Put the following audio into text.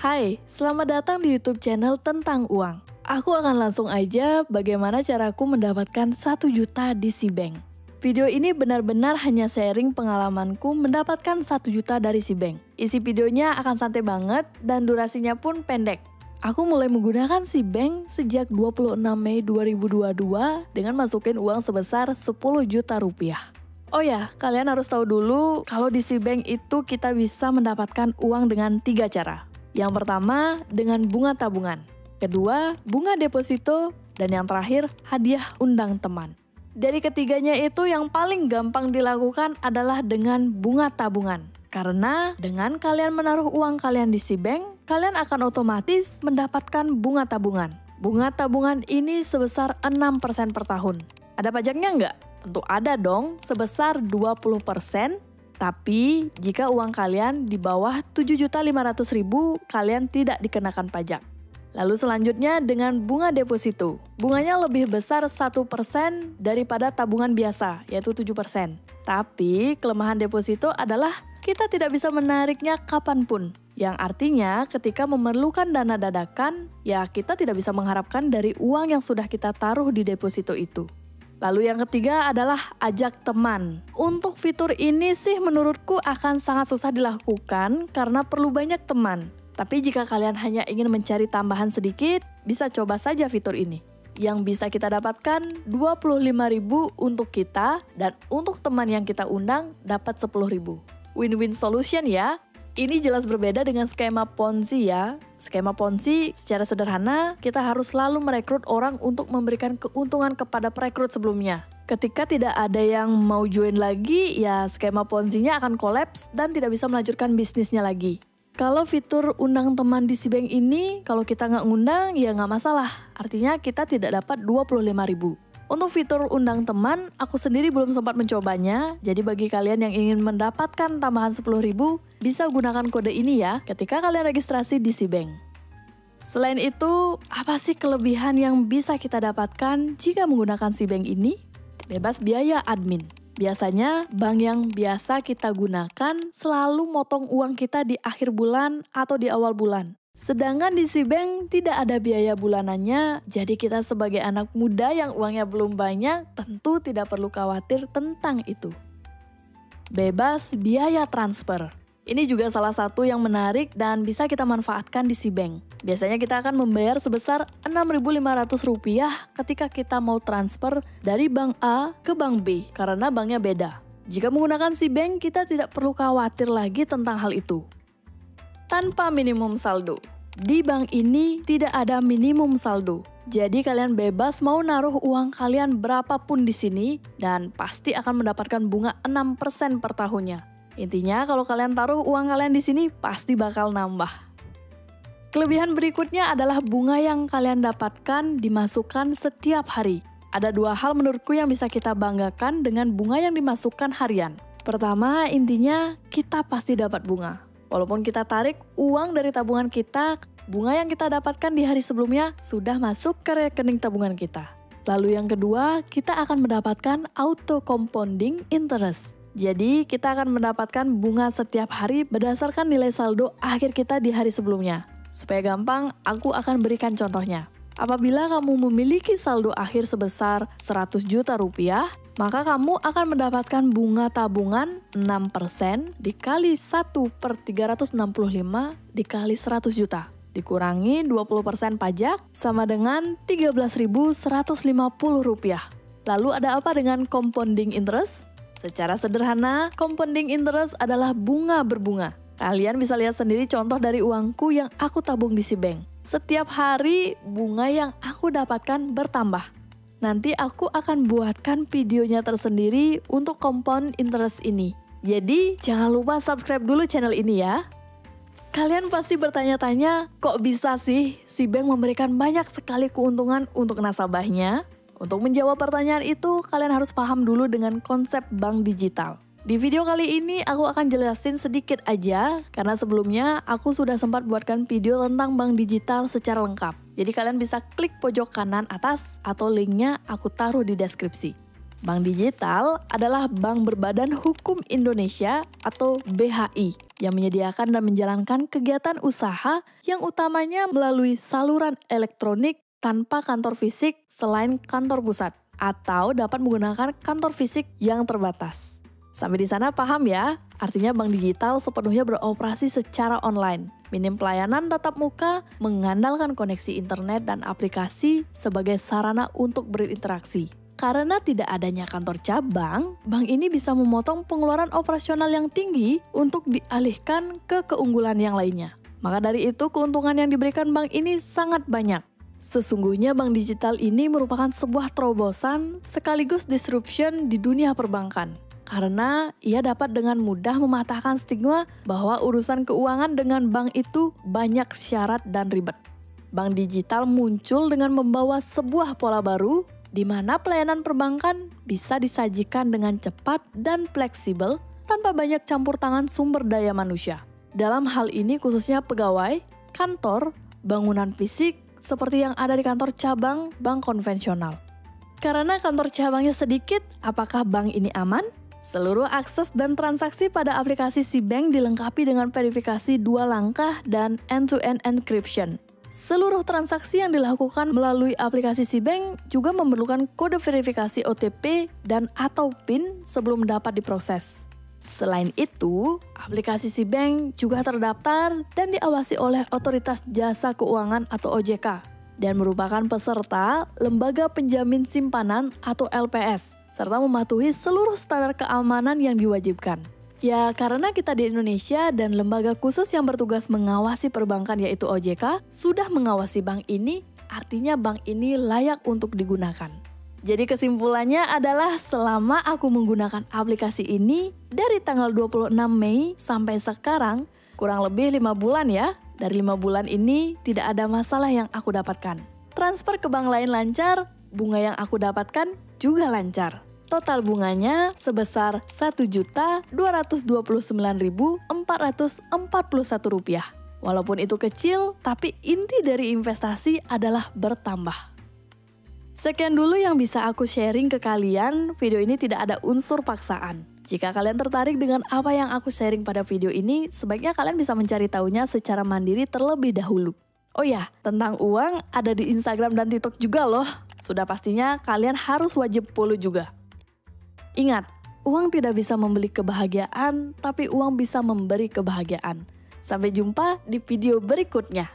Hai, selamat datang di YouTube channel tentang uang. Aku akan langsung aja bagaimana caraku mendapatkan 1 juta di Cbank. Video ini benar-benar hanya sharing pengalamanku mendapatkan 1 juta dari Cbank. Isi videonya akan santai banget dan durasinya pun pendek. Aku mulai menggunakan Cbank sejak 26 Mei 2022 dengan masukin uang sebesar 10 juta rupiah. Oh ya, kalian harus tahu dulu kalau di Cbank itu kita bisa mendapatkan uang dengan 3 cara. Yang pertama, dengan bunga tabungan. Kedua, bunga deposito. Dan yang terakhir, hadiah undang teman. Dari ketiganya itu yang paling gampang dilakukan adalah dengan bunga tabungan. Karena dengan kalian menaruh uang kalian di Cbank, kalian akan otomatis mendapatkan bunga tabungan. Bunga tabungan ini sebesar 6% per tahun. Ada pajaknya nggak? Tentu ada dong, sebesar 20%. Tapi, jika uang kalian di bawah 7.500.000, kalian tidak dikenakan pajak. Lalu selanjutnya dengan bunga deposito. Bunganya lebih besar 1% daripada tabungan biasa, yaitu 7%. Tapi, kelemahan deposito adalah kita tidak bisa menariknya kapanpun. Yang artinya, ketika memerlukan dana dadakan, ya kita tidak bisa mengharapkan dari uang yang sudah kita taruh di deposito itu. Lalu yang ketiga adalah ajak teman. Untuk fitur ini sih menurutku akan sangat susah dilakukan karena perlu banyak teman. Tapi jika kalian hanya ingin mencari tambahan sedikit, bisa coba saja fitur ini. Yang bisa kita dapatkan 25.000 untuk kita dan untuk teman yang kita undang dapat 10.000. Win-win solution ya. Ini jelas berbeda dengan skema Ponzi ya. Skema Ponzi secara sederhana kita harus selalu merekrut orang untuk memberikan keuntungan kepada perekrut sebelumnya. Ketika tidak ada yang mau join lagi, ya skema Ponzi-nya akan kolaps dan tidak bisa melanjutkan bisnisnya lagi. Kalau fitur undang teman di Cbank ini, kalau kita nggak ngundang ya nggak masalah. Artinya kita tidak dapat 25.000. Untuk fitur undang teman, aku sendiri belum sempat mencobanya. Jadi bagi kalian yang ingin mendapatkan tambahan 10.000, bisa gunakan kode ini ya ketika kalian registrasi di Cbank. Selain itu, apa sih kelebihan yang bisa kita dapatkan jika menggunakan Cbank ini? Bebas biaya admin. Biasanya, bank yang biasa kita gunakan selalu motong uang kita di akhir bulan atau di awal bulan. Sedangkan di Cbank tidak ada biaya bulanannya, jadi kita sebagai anak muda yang uangnya belum banyak, tentu tidak perlu khawatir tentang itu. Bebas biaya transfer. Ini juga salah satu yang menarik dan bisa kita manfaatkan di Cbank. Biasanya kita akan membayar sebesar Rp6.500 ketika kita mau transfer dari bank A ke bank B, karena banknya beda. Jika menggunakan Cbank, kita tidak perlu khawatir lagi tentang hal itu. Tanpa minimum saldo. Di bank ini tidak ada minimum saldo. Jadi kalian bebas mau naruh uang kalian berapapun di sini dan pasti akan mendapatkan bunga 6% per tahunnya. Intinya kalau kalian taruh uang kalian di sini pasti bakal nambah. Kelebihan berikutnya adalah bunga yang kalian dapatkan dimasukkan setiap hari. Ada 2 hal menurutku yang bisa kita banggakan dengan bunga yang dimasukkan harian. Pertama, intinya kita pasti dapat bunga. Walaupun kita tarik uang dari tabungan kita, bunga yang kita dapatkan di hari sebelumnya sudah masuk ke rekening tabungan kita. Lalu yang kedua, kita akan mendapatkan auto compounding interest. Jadi, kita akan mendapatkan bunga setiap hari berdasarkan nilai saldo akhir kita di hari sebelumnya. Supaya gampang, aku akan berikan contohnya. Apabila kamu memiliki saldo akhir sebesar 100 juta rupiah, maka kamu akan mendapatkan bunga tabungan 6% dikali 1/365 dikali 100 juta. Dikurangi 20% pajak sama dengan Rp13.150. Lalu ada apa dengan compounding interest? Secara sederhana, compounding interest adalah bunga berbunga. Kalian bisa lihat sendiri contoh dari uangku yang aku tabung di Cbank. Setiap hari bunga yang aku dapatkan bertambah. Nanti aku akan buatkan videonya tersendiri untuk compound interest ini. Jadi jangan lupa subscribe dulu channel ini ya. Kalian pasti bertanya-tanya, kok bisa sih Cbank memberikan banyak sekali keuntungan untuk nasabahnya? Untuk menjawab pertanyaan itu, kalian harus paham dulu dengan konsep bank digital. Di video kali ini aku akan jelasin sedikit aja karena sebelumnya aku sudah sempat buatkan video tentang bank digital secara lengkap. Jadi kalian bisa klik pojok kanan atas atau linknya aku taruh di deskripsi. Bank digital adalah Bank Berbadan Hukum Indonesia atau BHI yang menyediakan dan menjalankan kegiatan usaha yang utamanya melalui saluran elektronik tanpa kantor fisik selain kantor pusat atau dapat menggunakan kantor fisik yang terbatas. Sampai di sana paham ya? Artinya bank digital sepenuhnya beroperasi secara online, minim pelayanan tatap muka, mengandalkan koneksi internet dan aplikasi sebagai sarana untuk berinteraksi. Karena tidak adanya kantor cabang, bank ini bisa memotong pengeluaran operasional yang tinggi untuk dialihkan ke keunggulan yang lainnya. Maka dari itu keuntungan yang diberikan bank ini sangat banyak. Sesungguhnya bank digital ini merupakan sebuah terobosan sekaligus disruption di dunia perbankan. Karena ia dapat dengan mudah mematahkan stigma bahwa urusan keuangan dengan bank itu banyak syarat dan ribet. Bank digital muncul dengan membawa sebuah pola baru di mana pelayanan perbankan bisa disajikan dengan cepat dan fleksibel tanpa banyak campur tangan sumber daya manusia. Dalam hal ini khususnya pegawai, kantor, bangunan fisik seperti yang ada di kantor cabang bank konvensional. Karena kantor cabangnya sedikit, apakah bank ini aman? Seluruh akses dan transaksi pada aplikasi SeaBank dilengkapi dengan verifikasi 2 langkah dan end-to-end encryption. Seluruh transaksi yang dilakukan melalui aplikasi SeaBank juga memerlukan kode verifikasi OTP dan atau PIN sebelum dapat diproses. Selain itu, aplikasi SeaBank juga terdaftar dan diawasi oleh Otoritas Jasa Keuangan atau OJK dan merupakan peserta Lembaga Penjamin Simpanan atau LPS, serta mematuhi seluruh standar keamanan yang diwajibkan. Ya, karena kita di Indonesia dan lembaga khusus yang bertugas mengawasi perbankan yaitu OJK sudah mengawasi bank ini, artinya bank ini layak untuk digunakan. Jadi kesimpulannya adalah selama aku menggunakan aplikasi ini dari tanggal 26 Mei sampai sekarang, kurang lebih 5 bulan ya. Dari 5 bulan ini tidak ada masalah yang aku dapatkan. Transfer ke bank lain lancar, bunga yang aku dapatkan juga lancar. Total bunganya sebesar Rp1.229.441. Walaupun itu kecil, tapi inti dari investasi adalah bertambah. Sekian dulu yang bisa aku sharing ke kalian. Video ini tidak ada unsur paksaan. Jika kalian tertarik dengan apa yang aku sharing pada video ini, sebaiknya kalian bisa mencari tahunya secara mandiri terlebih dahulu. Oh ya, tentang uang ada di Instagram dan TikTok juga loh. Sudah pastinya kalian harus wajib follow juga. Ingat, uang tidak bisa membeli kebahagiaan, tapi uang bisa memberi kebahagiaan. Sampai jumpa di video berikutnya.